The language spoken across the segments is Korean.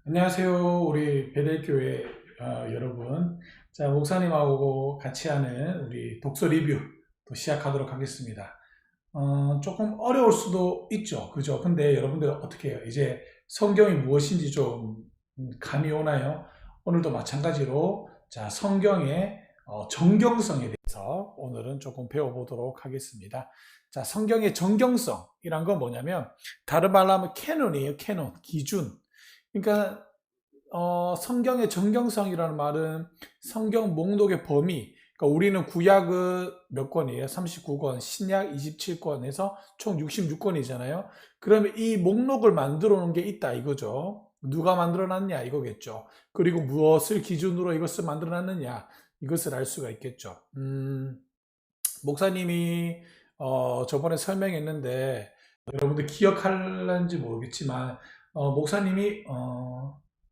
안녕하세요. 우리 베델교회 여러분. 자, 목사님하고 같이 하는 우리 독서 리뷰 또 시작하도록 하겠습니다. 조금 어려울 수도 있죠. 그죠? 근데 여러분들 어떻게 해요? 이제 성경이 무엇인지 좀 감이 오나요? 오늘도 마찬가지로 자, 성경의 정경성에 대해서 오늘은 조금 배워보도록 하겠습니다. 자, 성경의 정경성이란 건 뭐냐면 다른 말로 하면 캐논이에요. 캐논, 기준. 그러니까 성경의 정경성이라는 말은 성경 목록의 범위, 그러니까 우리는 구약은 몇 권이에요? 39권, 신약 27권에서 총 66권이잖아요. 그러면 이 목록을 만들어 놓은 게 있다 이거죠. 누가 만들어 놨냐 이거겠죠. 그리고 무엇을 기준으로 이것을 만들어 놨느냐 이것을 알 수가 있겠죠. 목사님이 저번에 설명했는데 여러분들 기억할는지 모르겠지만 목사님이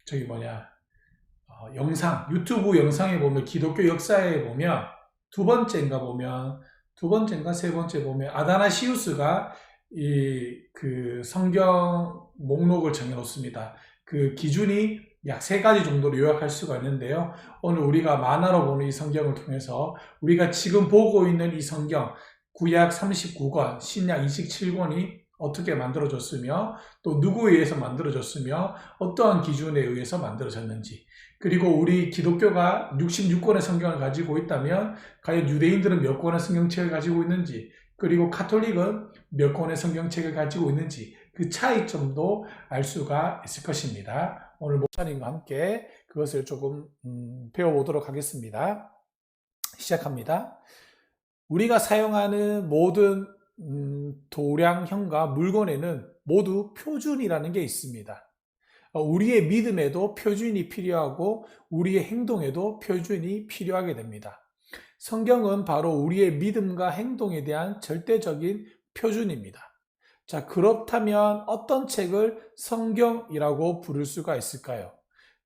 저기 뭐냐 영상 유튜브 영상에 보면 기독교 역사에 보면 두 번째인가 세 번째 보면 아다나시우스가 이 그 성경 목록을 정해놓습니다. 그 기준이 약 세 가지 정도로 요약할 수가 있는데요. 오늘 우리가 만화로 보는 이 성경을 통해서 우리가 지금 보고 있는 이 성경 구약 39권, 신약 27권이 어떻게 만들어졌으며 또 누구에 의해서 만들어졌으며 어떠한 기준에 의해서 만들어졌는지, 그리고 우리 기독교가 66권의 성경을 가지고 있다면 과연 유대인들은 몇 권의 성경책을 가지고 있는지, 그리고 카톨릭은 몇 권의 성경책을 가지고 있는지 그 차이점도 알 수가 있을 것입니다. 오늘 목사님과 함께 그것을 조금 배워보도록 하겠습니다. 시작합니다. 우리가 사용하는 모든 도량형과 물건에는 모두 표준이라는 게 있습니다. 우리의 믿음에도 표준이 필요하고 우리의 행동에도 표준이 필요하게 됩니다. 성경은 바로 우리의 믿음과 행동에 대한 절대적인 표준입니다. 자, 그렇다면 어떤 책을 성경이라고 부를 수가 있을까요?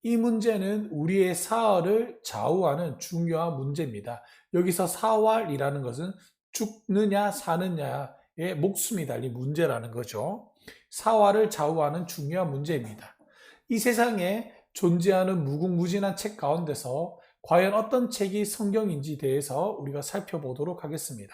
이 문제는 우리의 사활을 좌우하는 중요한 문제입니다. 여기서 사활이라는 것은 죽느냐 사느냐의 목숨이 달린 문제라는 거죠. 사활을 좌우하는 중요한 문제입니다. 이 세상에 존재하는 무궁무진한 책 가운데서 과연 어떤 책이 성경인지 대해서 우리가 살펴보도록 하겠습니다.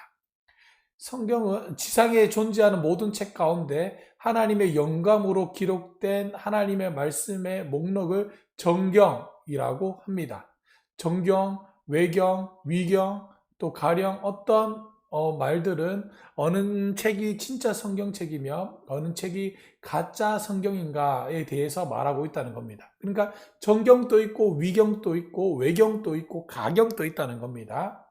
성경은 지상에 존재하는 모든 책 가운데 하나님의 영감으로 기록된 하나님의 말씀의 목록을 정경이라고 합니다. 정경, 외경, 위경, 또 가령 어떤 말들은 어느 책이 진짜 성경책이며 어느 책이 가짜 성경인가에 대해서 말하고 있다는 겁니다. 그러니까 정경도 있고 위경도 있고 외경도 있고 가경도 있다는 겁니다.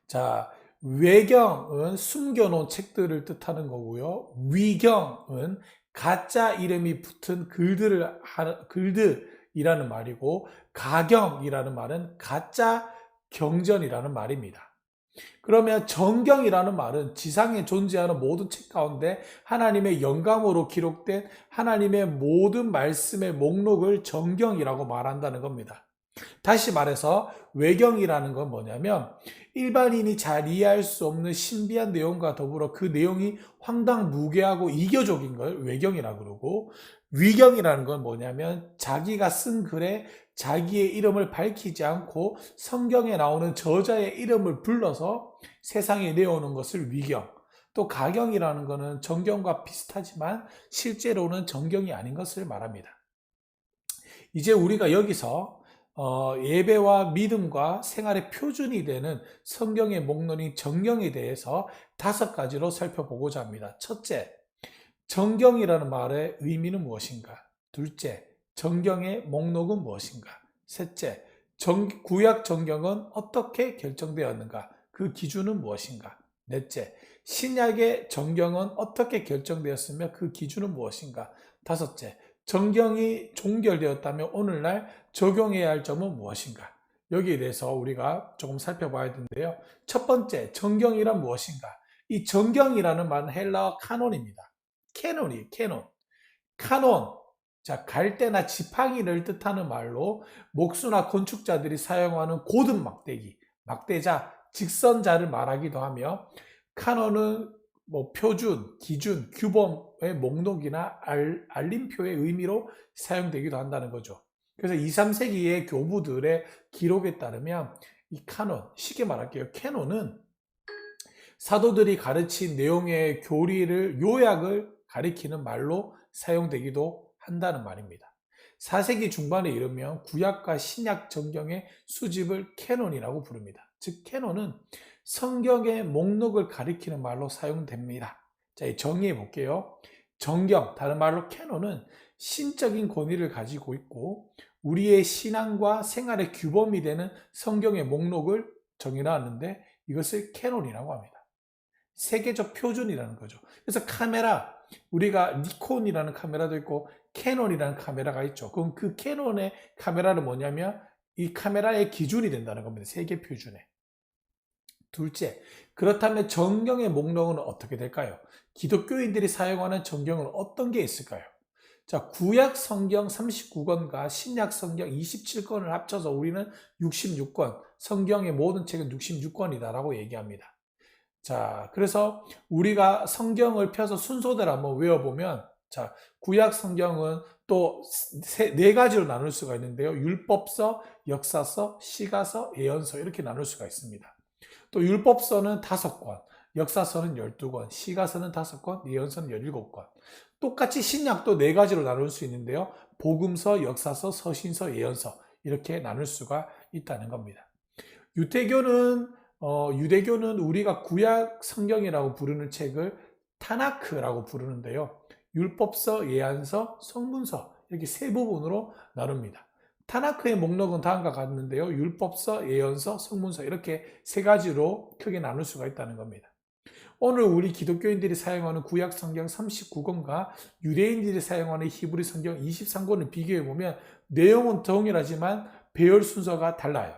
자, 외경은 숨겨놓은 책들을 뜻하는 거고요. 위경은 가짜 이름이 붙은 글들이라는 말이고, 가경이라는 말은 가짜 경전이라는 말입니다. 그러면 정경이라는 말은 지상에 존재하는 모든 책 가운데 하나님의 영감으로 기록된 하나님의 모든 말씀의 목록을 정경이라고 말한다는 겁니다. 다시 말해서 외경이라는 건 뭐냐면 일반인이 잘 이해할 수 없는 신비한 내용과 더불어 그 내용이 황당무계하고 이교적인 걸 외경이라고 그러고, 위경이라는 건 뭐냐면 자기가 쓴 글에 자기의 이름을 밝히지 않고 성경에 나오는 저자의 이름을 불러서 세상에 내오는 것을 위경, 또 가경이라는 것은 정경과 비슷하지만 실제로는 정경이 아닌 것을 말합니다. 이제 우리가 여기서 예배와 믿음과 생활의 표준이 되는 성경의 목론인 정경에 대해서 5가지로 살펴보고자 합니다. 첫째, 정경이라는 말의 의미는 무엇인가? 둘째, 정경의 목록은 무엇인가? 셋째, 구약 정경은 어떻게 결정되었는가? 그 기준은 무엇인가? 넷째, 신약의 정경은 어떻게 결정되었으며 그 기준은 무엇인가? 다섯째, 정경이 종결되었다면 오늘날 적용해야 할 점은 무엇인가? 여기에 대해서 우리가 조금 살펴봐야 되는데요. 첫 번째, 정경이란 무엇인가? 이 정경이라는 말은 헬라어 카논입니다. 캐논. 카논. 자, 갈대나 지팡이를 뜻하는 말로 목수나 건축자들이 사용하는 고든 막대기, 막대자, 직선자를 말하기도 하며, 카논은 뭐 표준, 기준, 규범의 목록이나 알림표의 의미로 사용되기도 한다는 거죠. 그래서 2, 3세기의 교부들의 기록에 따르면 이 카논, 쉽게 말할게요. 캐논은 사도들이 가르친 내용의 교리를, 요약을 가리키는 말로 사용되기도 한다는 말입니다. 4세기 중반에 이르면 구약과 신약 정경의 수집을 캐논이라고 부릅니다. 즉 캐논은 성경의 목록을 가리키는 말로 사용됩니다. 자, 정의해 볼게요. 정경, 다른 말로 캐논은 신적인 권위를 가지고 있고 우리의 신앙과 생활의 규범이 되는 성경의 목록을 정의하는데 이것을 캐논이라고 합니다. 세계적 표준이라는 거죠. 그래서 카메라, 우리가 니콘이라는 카메라도 있고 캐논이라는 카메라가 있죠. 그럼 그 캐논의 카메라는 뭐냐면 이 카메라의 기준이 된다는 겁니다. 세계 표준에. 둘째, 그렇다면 정경의 목록은 어떻게 될까요? 기독교인들이 사용하는 정경은 어떤 게 있을까요? 자, 구약 성경 39권과 신약 성경 27권을 합쳐서 우리는 66권, 성경의 모든 책은 66권이다라고 얘기합니다. 자, 그래서 우리가 성경을 펴서 순서대로 한번 외워보면, 자, 구약 성경은 또 네 가지로 나눌 수가 있는데요. 율법서, 역사서, 시가서, 예언서 이렇게 나눌 수가 있습니다. 또 율법서는 5권, 역사서는 12권, 시가서는 5권, 예언서는 17권. 똑같이 신약도 네 가지로 나눌 수 있는데요. 복음서, 역사서, 서신서, 예언서 이렇게 나눌 수가 있다는 겁니다. 유대교는 우리가 구약 성경이라고 부르는 책을 타나크라고 부르는데요. 율법서, 예언서, 성문서 이렇게 세 부분으로 나눕니다. 타나크의 목록은 다음과 같는데요. 율법서, 예언서, 성문서 이렇게 세 가지로 크게 나눌 수가 있다는 겁니다. 오늘 우리 기독교인들이 사용하는 구약 성경 39권과 유대인들이 사용하는 히브리 성경 23권을 비교해 보면 내용은 동일하지만 배열 순서가 달라요.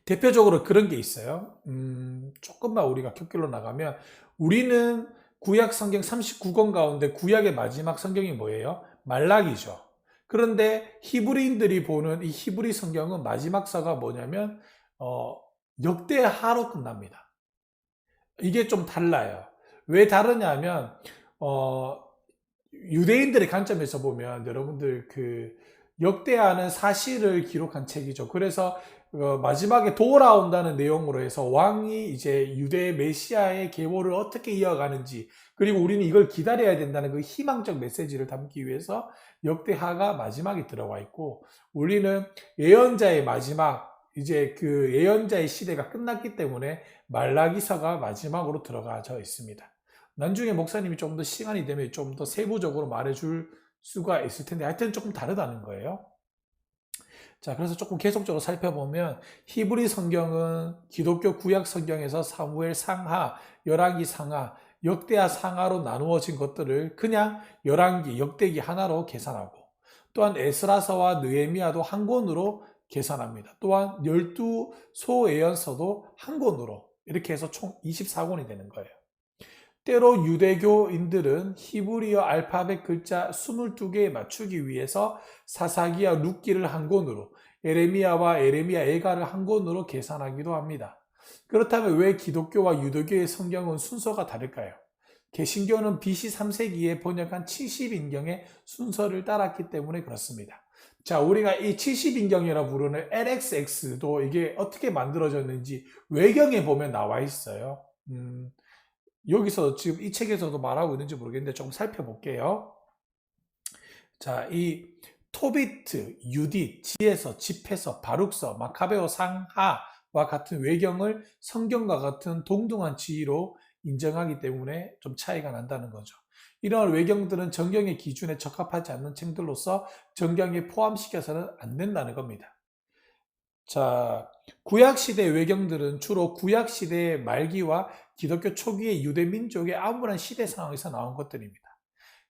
대표적으로 그런 게 있어요. 조금만 우리가 곁길로 나가면 우리는 구약 성경 39권 가운데 구약의 마지막 성경이 뭐예요? 말라기죠. 그런데 히브리인들이 보는 이 히브리 성경은 마지막 서가 뭐냐면 역대하로 끝납니다. 이게 좀 달라요. 왜 다르냐면 유대인들의 관점에서 보면 여러분들 그 역대하는 사실을 기록한 책이죠. 그래서 마지막에 돌아온다는 내용으로 해서 왕이 이제 유대 메시아의 계보를 어떻게 이어가는지, 그리고 우리는 이걸 기다려야 된다는 그 희망적 메시지를 담기 위해서 역대하가 마지막에 들어와 있고, 우리는 예언자의 마지막, 이제 그 예언자의 시대가 끝났기 때문에 말라기서가 마지막으로 들어가져 있습니다. 나중에 목사님이 좀 더 시간이 되면 좀 더 세부적으로 말해줄 수가 있을 텐데 하여튼 조금 다르다는 거예요. 자, 그래서 조금 계속적으로 살펴보면 히브리 성경은 기독교 구약 성경에서 사무엘 상하, 열왕기 상하, 역대하 상하로 나누어진 것들을 그냥 열왕기, 역대기 하나로 계산하고, 또한 에스라서와 느헤미야도 한 권으로 계산합니다. 또한 12소 예언서도 한 권으로 이렇게 해서 총 24권이 되는 거예요. 때로 유대교인들은 히브리어 알파벳 글자 22개에 맞추기 위해서 사사기와 룻기를 한 권으로, 에레미야와 에레미야 애가를 한 권으로 계산하기도 합니다. 그렇다면 왜 기독교와 유대교의 성경은 순서가 다를까요? 개신교는 BC 3세기에 번역한 70인경의 순서를 따랐기 때문에 그렇습니다. 자, 우리가 이 70인경이라 부르는 LXX도 이게 어떻게 만들어졌는지 외경에 보면 나와 있어요. 여기서 지금 이 책에서도 말하고 있는지 모르겠는데 조금 살펴볼게요. 자, 이 토비트, 유딧, 지에서, 집에서, 바룩서, 마카베오 상하와 같은 외경을 성경과 같은 동등한 지위로 인정하기 때문에 좀 차이가 난다는 거죠. 이러한 외경들은 정경의 기준에 적합하지 않는 책들로서 정경에 포함시켜서는 안 된다는 겁니다. 자, 구약시대 외경들은 주로 구약시대의 말기와 기독교 초기의 유대 민족의 암울한 시대 상황에서 나온 것들입니다.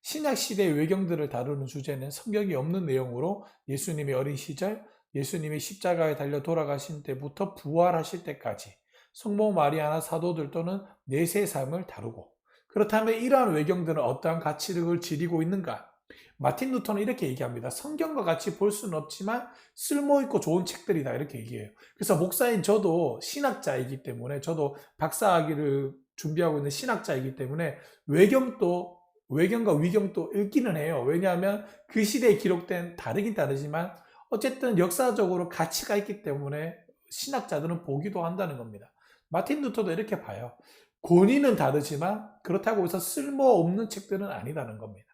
신약시대의 외경들을 다루는 주제는 성경이 없는 내용으로 예수님의 어린 시절, 예수님이 십자가에 달려 돌아가신 때부터 부활하실 때까지 성모 마리아나 사도들 또는 내세의 삶을 다루고, 그렇다면 이러한 외경들은 어떠한 가치를 지니고 있는가? 마틴 루터는 이렇게 얘기합니다. 성경과 같이 볼 수는 없지만 쓸모있고 좋은 책들이다 이렇게 얘기해요. 그래서 목사인 저도 신학자이기 때문에 저도 박사학위를 준비하고 있는 신학자이기 때문에 외경과 위경도 읽기는 해요. 왜냐하면 그 시대에 기록된 다르긴 다르지만 어쨌든 역사적으로 가치가 있기 때문에 신학자들은 보기도 한다는 겁니다. 마틴 루터도 이렇게 봐요. 권위는 다르지만 그렇다고 해서 쓸모없는 책들은 아니라는 겁니다.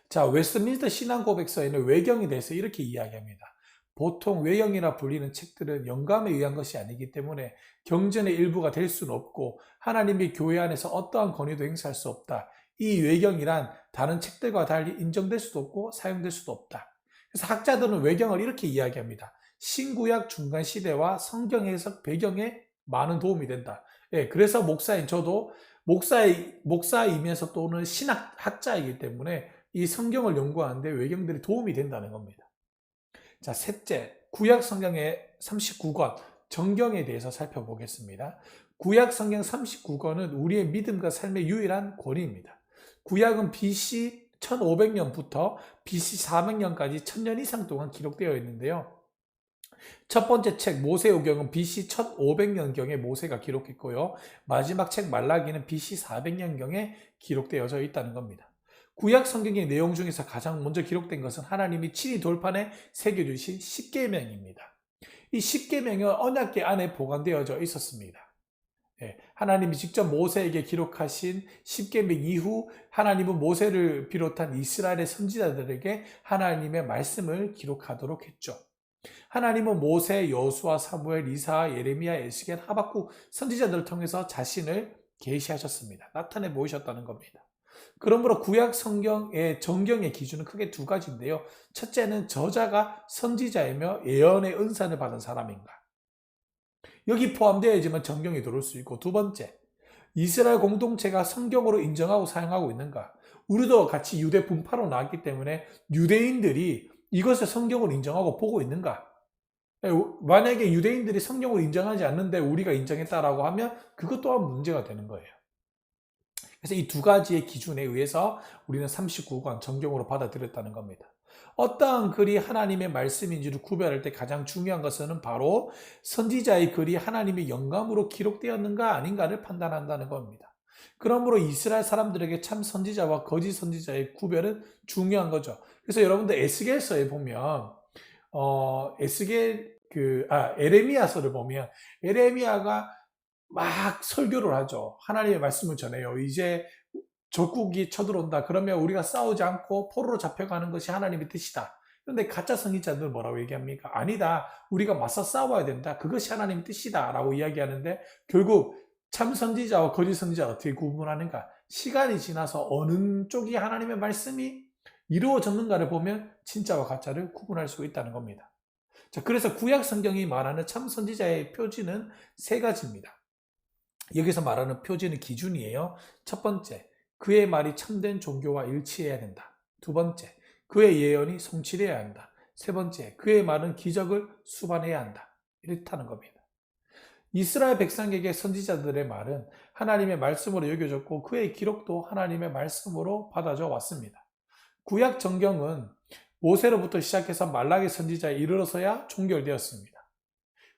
자, 웨스트민스터 신앙고백서에는 외경에 대해서 이렇게 이야기합니다. 보통 외경이라 불리는 책들은 영감에 의한 것이 아니기 때문에 경전의 일부가 될 수는 없고 하나님의 교회 안에서 어떠한 권위도 행사할 수 없다. 이 외경이란 다른 책들과 달리 인정될 수도 없고 사용될 수도 없다. 그래서 학자들은 외경을 이렇게 이야기합니다. 신구약 중간 시대와 성경 해석 배경에 많은 도움이 된다. 예, 그래서 목사인 저도 목사이면서 또는 신학자이기 때문에 이 성경을 연구하는데 외경들이 도움이 된다는 겁니다. 자, 셋째, 구약 성경의 39권 정경에 대해서 살펴보겠습니다. 구약 성경 39권은 우리의 믿음과 삶의 유일한 권위입니다. 구약은 BC 1500년부터 BC 400년까지 1000년 이상 동안 기록되어 있는데요. 첫 번째 책 모세오경은 BC 1500년경에 모세가 기록했고요. 마지막 책 말라기는 BC 400년경에 기록되어져 있다는 겁니다. 구약 성경의 내용 중에서 가장 먼저 기록된 것은 하나님이 친히 돌판에 새겨주신 십계명입니다. 이 십계명은 언약궤 안에 보관되어져 있었습니다. 하나님이 직접 모세에게 기록하신 십계명 이후 하나님은 모세를 비롯한 이스라엘의 선지자들에게 하나님의 말씀을 기록하도록 했죠. 하나님은 모세, 여호수아, 사무엘, 이사야, 예레미야, 에스겔, 하박국 선지자들을 통해서 자신을 계시하셨습니다. 나타내 보이셨다는 겁니다. 그러므로 구약 성경의 정경의 기준은 크게 두 가지인데요. 첫째는 저자가 선지자이며 예언의 은사를 받은 사람인가. 여기 포함되어야지만 정경이 들어올 수 있고, 두 번째, 이스라엘 공동체가 성경으로 인정하고 사용하고 있는가. 우리도 같이 유대 분파로 나왔기 때문에 유대인들이 이것을 성경으로 인정하고 보고 있는가. 만약에 유대인들이 성경을 인정하지 않는데 우리가 인정했다라고 하면 그것 또한 문제가 되는 거예요. 그래서 이 두 가지의 기준에 의해서 우리는 39권 정경으로 받아들였다는 겁니다. 어떠한 글이 하나님의 말씀인지를 구별할 때 가장 중요한 것은 바로 선지자의 글이 하나님의 영감으로 기록되었는가 아닌가를 판단한다는 겁니다. 그러므로 이스라엘 사람들에게 참 선지자와 거짓 선지자의 구별은 중요한 거죠. 그래서 여러분들 에스겔서에 보면 에레미야서를 보면 에레미야가 막 설교를 하죠. 하나님의 말씀을 전해요. 이제 적국이 쳐들어온다. 그러면 우리가 싸우지 않고 포로로 잡혀가는 것이 하나님의 뜻이다. 그런데 가짜 선지자들은 뭐라고 얘기합니까? 아니다. 우리가 맞서 싸워야 된다. 그것이 하나님의 뜻이다. 라고 이야기하는데 결국 참 선지자와 거짓 선지자를 어떻게 구분하는가? 시간이 지나서 어느 쪽이 하나님의 말씀이 이루어졌는가를 보면 진짜와 가짜를 구분할 수 있다는 겁니다. 자, 그래서 구약 성경이 말하는 참 선지자의 표지는 세 가지입니다. 여기서 말하는 표지는 기준이에요. 첫 번째, 그의 말이 참된 종교와 일치해야 된다. 두 번째, 그의 예언이 성취되어야 한다. 세 번째, 그의 말은 기적을 수반해야 한다. 이렇다는 겁니다. 이스라엘 백성에게 선지자들의 말은 하나님의 말씀으로 여겨졌고 그의 기록도 하나님의 말씀으로 받아져 왔습니다. 구약 정경은 모세로부터 시작해서 말라기 선지자에 이르러서야 종결되었습니다.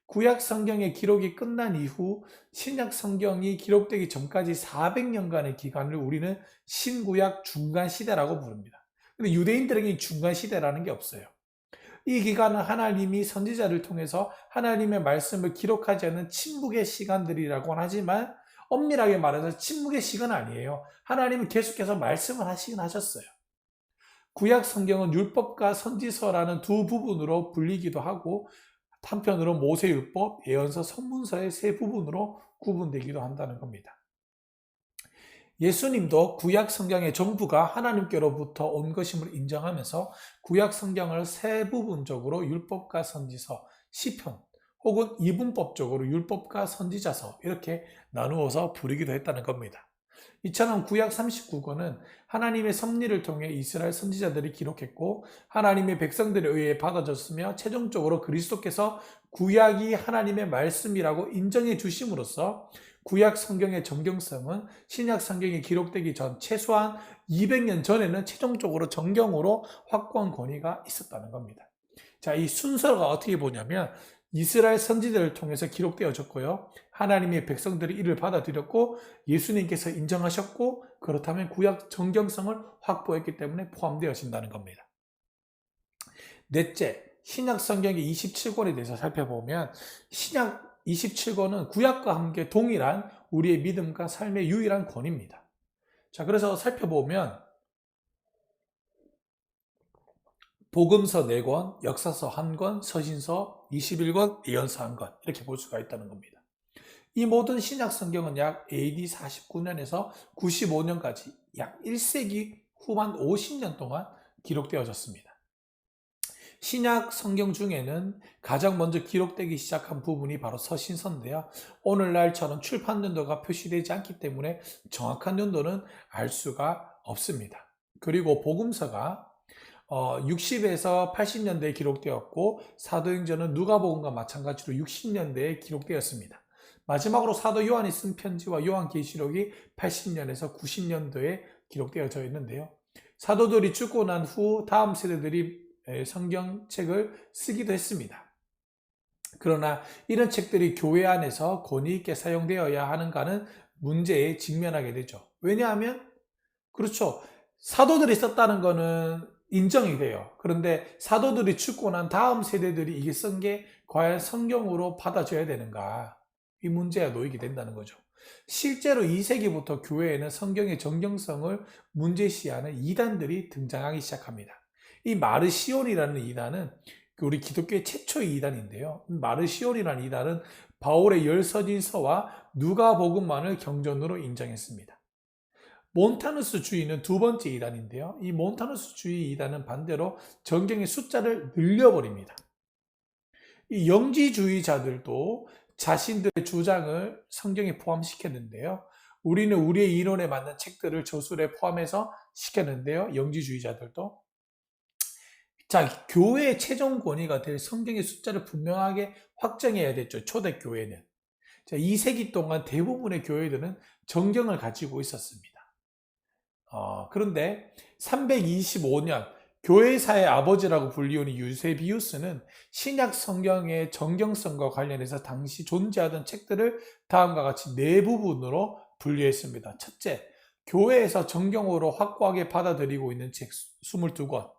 구약 성경의 기록이 끝난 이후 신약 성경이 기록되기 전까지 400년간의 기간을 우리는 신구약 중간시대라고 부릅니다. 근데 유대인들에게 중간시대라는 게 없어요. 이 기간은 하나님이 선지자를 통해서 하나님의 말씀을 기록하지 않는 침묵의 시간들이라고는 하지만 엄밀하게 말해서 침묵의 시간은 아니에요. 하나님은 계속해서 말씀을 하시긴 하셨어요. 구약 성경은 율법과 선지서라는 두 부분으로 불리기도 하고 한편으로 모세율법, 예언서, 선문서의 세 부분으로 구분되기도 한다는 겁니다. 예수님도 구약 성경의 전부가 하나님께로부터 온 것임을 인정하면서 구약 성경을 세 부분적으로 율법과 선지서, 시편 혹은 이분법적으로 율법과 선지자서 이렇게 나누어서 부르기도 했다는 겁니다. 이처럼 구약 39권은 하나님의 섭리를 통해 이스라엘 선지자들이 기록했고 하나님의 백성들에 의해 받아졌으며 최종적으로 그리스도께서 구약이 하나님의 말씀이라고 인정해 주심으로써 구약 성경의 정경성은 신약 성경이 기록되기 전 최소한 200년 전에는 최종적으로 정경으로 확고한 권위가 있었다는 겁니다. 자, 이 순서가 어떻게 보냐면 이스라엘 선지자를 통해서 기록되어졌고요. 하나님의 백성들이 이를 받아들였고 예수님께서 인정하셨고 그렇다면 구약 정경성을 확보했기 때문에 포함되어진다는 겁니다. 넷째, 신약 성경의 27권에 대해서 살펴보면 신약 27권은 구약과 함께 동일한 우리의 믿음과 삶의 유일한 권입니다. 자, 그래서 살펴보면 복음서 4권, 역사서 1권, 서신서 21권, 예언서 1권 이렇게 볼 수가 있다는 겁니다. 이 모든 신약 성경은 약 AD 49년에서 95년까지 약 1세기 후반 50년 동안 기록되어졌습니다. 신약 성경 중에는 가장 먼저 기록되기 시작한 부분이 바로 서신서인데요. 오늘날처럼 출판 연도가 표시되지 않기 때문에 정확한 연도는 알 수가 없습니다. 그리고 복음서가 60에서 80년대에 기록되었고 사도행전은 누가복음과 마찬가지로 60년대에 기록되었습니다. 마지막으로 사도 요한이 쓴 편지와 요한계시록이 80년에서 90년도에 기록되어져 있는데요. 사도들이 죽고 난 후 다음 세대들이 성경책을 쓰기도 했습니다. 그러나 이런 책들이 교회 안에서 권위 있게 사용되어야 하는가는 문제에 직면하게 되죠. 왜냐하면 그렇죠. 사도들이 썼다는 거는 인정이 돼요. 그런데 사도들이 죽고 난 다음 세대들이 이게 쓴 게 과연 성경으로 받아줘야 되는가? 이 문제가 놓이게 된다는 거죠. 실제로 2세기부터 교회에는 성경의 정경성을 문제시하는 이단들이 등장하기 시작합니다. 이 마르시온이라는 이단은 우리 기독교의 최초의 이단인데요. 마르시온이라는 이단은 바울의 열서진서와 누가복음만을 경전으로 인정했습니다. 몬타누스 주의는 두 번째 이단인데요. 이 몬타누스 주의 이단은 반대로 성경의 숫자를 늘려버립니다. 이 영지주의자들도 자신들의 주장을 성경에 포함시켰는데요. 우리는 우리의 이론에 맞는 책들을 저술에 포함해서 시켰는데요. 영지주의자들도. 자, 교회의 최종 권위가 될 성경의 숫자를 분명하게 확정해야 됐죠. 초대교회는. 자, 2세기 동안 대부분의 교회들은 정경을 가지고 있었습니다. 그런데 325년 교회사의 아버지라고 불리우는 유세비우스는 신약 성경의 정경성과 관련해서 당시 존재하던 책들을 다음과 같이 네 부분으로 분류했습니다. 첫째, 교회에서 정경으로 확고하게 받아들이고 있는 책 22권.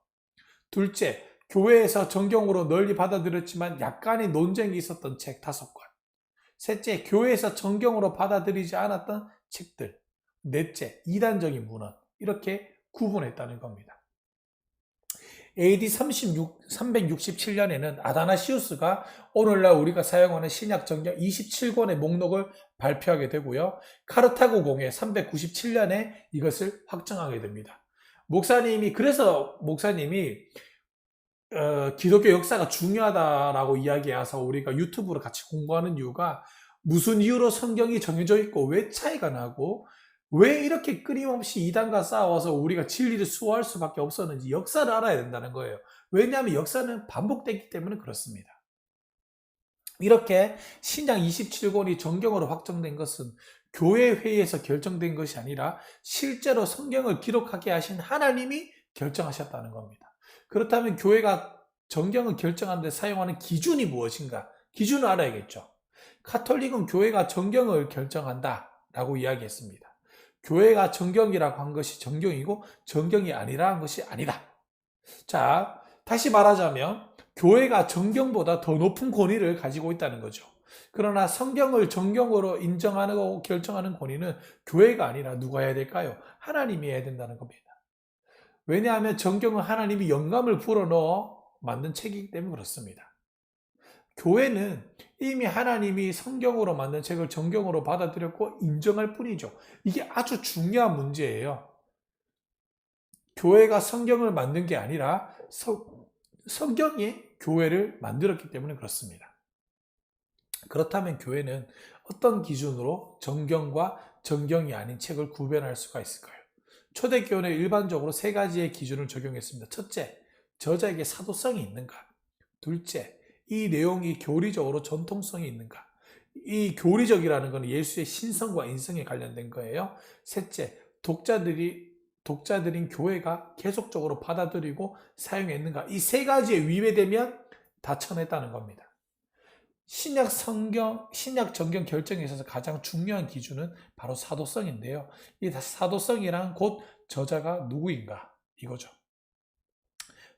둘째, 교회에서 정경으로 널리 받아들였지만 약간의 논쟁이 있었던 책 5권. 셋째, 교회에서 정경으로 받아들이지 않았던 책들. 넷째, 이단적인 문헌. 이렇게 구분했다는 겁니다. AD 367년에는 아다나시우스가 오늘날 우리가 사용하는 신약 정경 27권의 목록을 발표하게 되고요. 카르타고 공회 397년에 이것을 확정하게 됩니다. 그래서 목사님이 기독교 역사가 중요하다라고 이야기해서 우리가 유튜브로 같이 공부하는 이유가 무슨 이유로 성경이 정해져 있고 왜 차이가 나고 왜 이렇게 끊임없이 이단과 싸워서 우리가 진리를 수호할 수밖에 없었는지 역사를 알아야 된다는 거예요. 왜냐하면 역사는 반복되기 때문에 그렇습니다. 이렇게 신약 27권이 정경으로 확정된 것은 교회 회의에서 결정된 것이 아니라 실제로 성경을 기록하게 하신 하나님이 결정하셨다는 겁니다. 그렇다면 교회가 정경을 결정하는 데 사용하는 기준이 무엇인가? 기준을 알아야겠죠. 카톨릭은 교회가 정경을 결정한다라고 이야기했습니다. 교회가 정경이라고 한 것이 정경이고 정경이 아니라 한 것이 아니다. 자, 다시 말하자면 교회가 정경보다 더 높은 권위를 가지고 있다는 거죠. 그러나 성경을 정경으로 인정하고 결정하는 권위는 교회가 아니라 누가 해야 될까요? 하나님이 해야 된다는 겁니다. 왜냐하면 정경은 하나님이 영감을 불어넣어 만든 책이기 때문에 그렇습니다. 교회는 이미 하나님이 성경으로 만든 책을 정경으로 받아들였고 인정할 뿐이죠. 이게 아주 중요한 문제예요. 교회가 성경을 만든 게 아니라 성경이 교회를 만들었기 때문에 그렇습니다. 그렇다면 교회는 어떤 기준으로 정경과 정경이 아닌 책을 구별할 수가 있을까요? 초대교회는 일반적으로 3가지의 기준을 적용했습니다. 첫째, 저자에게 사도성이 있는가? 둘째, 이 내용이 교리적으로 전통성이 있는가? 이 교리적이라는 것은 예수의 신성과 인성에 관련된 거예요. 셋째, 독자들인 교회가 계속적으로 받아들이고 사용했는가? 이 3가지에 위배되면 다 쳐냈다는 겁니다. 신약 정경 결정에 있어서 가장 중요한 기준은 바로 사도성인데요. 이 사도성이란 곧 저자가 누구인가 이거죠.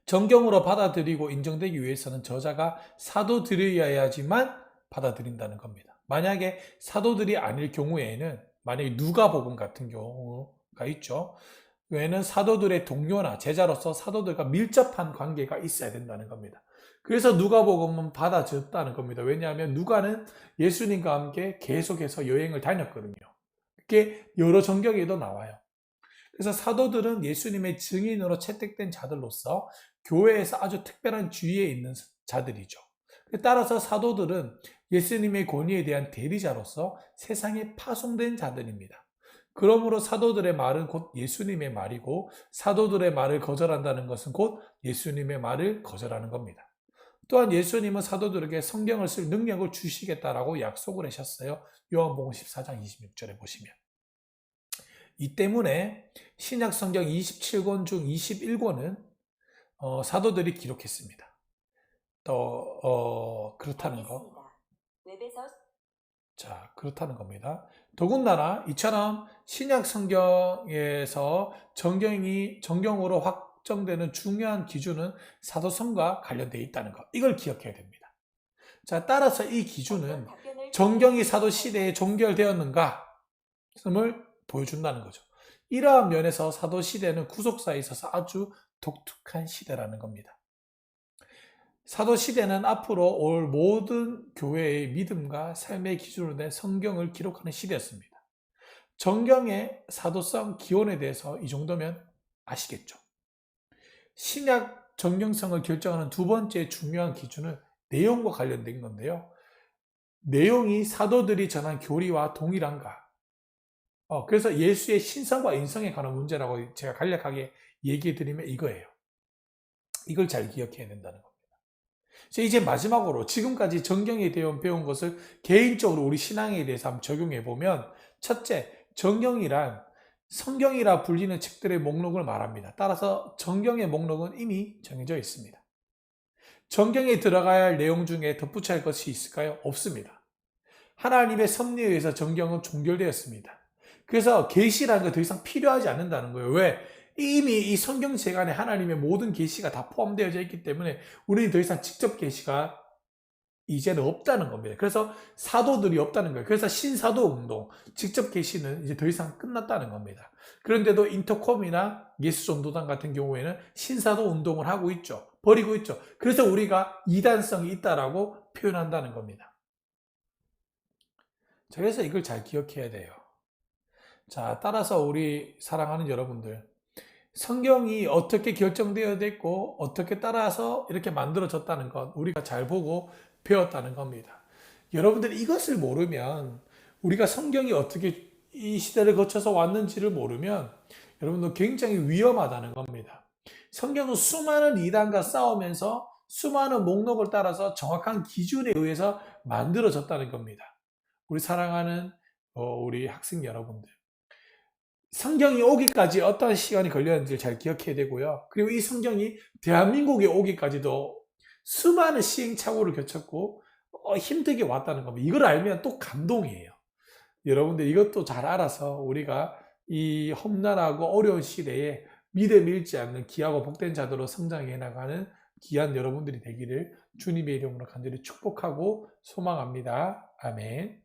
정경으로 받아들이고 인정되기 위해서는 저자가 사도들이어야지만 받아들인다는 겁니다. 만약에 사도들이 아닐 경우에는 만약에 누가복음 같은 경우가 있죠. 외에는 사도들의 동료나 제자로서 사도들과 밀접한 관계가 있어야 된다는 겁니다. 그래서 누가복음은 받아들였다는 겁니다. 왜냐하면 누가는 예수님과 함께 계속해서 여행을 다녔거든요. 그게 여러 정경에도 나와요. 그래서 사도들은 예수님의 증인으로 채택된 자들로서 교회에서 아주 특별한 지위에 있는 자들이죠. 따라서 사도들은 예수님의 권위에 대한 대리자로서 세상에 파송된 자들입니다. 그러므로 사도들의 말은 곧 예수님의 말이고 사도들의 말을 거절한다는 것은 곧 예수님의 말을 거절하는 겁니다. 또한 예수님은 사도들에게 성경을 쓸 능력을 주시겠다라고 약속을 하셨어요. 요한복음 14장 26절에 보시면. 이 때문에 신약 성경 27권 중 21권은 사도들이 기록했습니다. 또 그렇다는 거. 자, 그렇다는 겁니다. 더군다나 이처럼 신약 성경에서 정경으로 확정되는 중요한 기준은 사도성과 관련되어 있다는 것. 이걸 기억해야 됩니다. 자, 따라서 이 기준은 정경이 사도 시대에 종결되었는가? 을 보여준다는 거죠. 이러한 면에서 사도 시대는 구속사에 있어서 아주 독특한 시대라는 겁니다. 사도 시대는 앞으로 올 모든 교회의 믿음과 삶의 기준으로 된 성경을 기록하는 시대였습니다. 정경의 사도성 기원에 대해서 이 정도면 아시겠죠? 신약 정경성을 결정하는 두 번째 중요한 기준은 내용과 관련된 건데요. 내용이 사도들이 전한 교리와 동일한가? 그래서 예수의 신성과 인성에 관한 문제라고 제가 간략하게 얘기해 드리면 이거예요. 이걸 잘 기억해야 된다는 겁니다. 이제 마지막으로 지금까지 정경에 대해 배운 것을 개인적으로 우리 신앙에 대해서 한번 적용해 보면, 첫째, 정경이란 성경이라 불리는 책들의 목록을 말합니다. 따라서 정경의 목록은 이미 정해져 있습니다. 정경에 들어가야 할 내용 중에 덧붙여야 할 것이 있을까요? 없습니다. 하나님의 섭리에 의해서 정경은 종결되었습니다. 그래서 계시라는 게 더 이상 필요하지 않는다는 거예요. 왜? 이미 이 성경책 안에 하나님의 모든 계시가 다 포함되어져 있기 때문에 우리는 더 이상 직접 계시가 이제는 없다는 겁니다. 그래서 사도들이 없다는 거예요. 그래서 신사도 운동, 직접 계시는 이제 더 이상 끝났다는 겁니다. 그런데도 인터콤이나 예수전도단 같은 경우에는 신사도 운동을 하고 있죠. 벌이고 있죠. 그래서 우리가 이단성이 있다라고 표현한다는 겁니다. 그래서 이걸 잘 기억해야 돼요. 자, 따라서 우리 사랑하는 여러분들, 성경이 어떻게 결정되어 있고 어떻게 따라서 이렇게 만들어졌다는 것 우리가 잘 보고 배웠다는 겁니다. 여러분들이 이것을 모르면, 우리가 성경이 어떻게 이 시대를 거쳐서 왔는지를 모르면 여러분들 굉장히 위험하다는 겁니다. 성경은 수많은 이단과 싸우면서 수많은 목록을 따라서 정확한 기준에 의해서 만들어졌다는 겁니다. 우리 사랑하는 우리 학생 여러분들, 성경이 오기까지 어떤 시간이 걸렸는지 잘 기억해야 되고요. 그리고 이 성경이 대한민국에 오기까지도 수많은 시행착오를 겪었고 힘들게 왔다는 겁니다. 이걸 알면 또 감동이에요. 여러분들 이것도 잘 알아서 우리가 이 험난하고 어려운 시대에 믿음 잃지 않는 귀하고 복된 자들로 성장해 나가는 귀한 여러분들이 되기를 주님의 이름으로 간절히 축복하고 소망합니다. 아멘.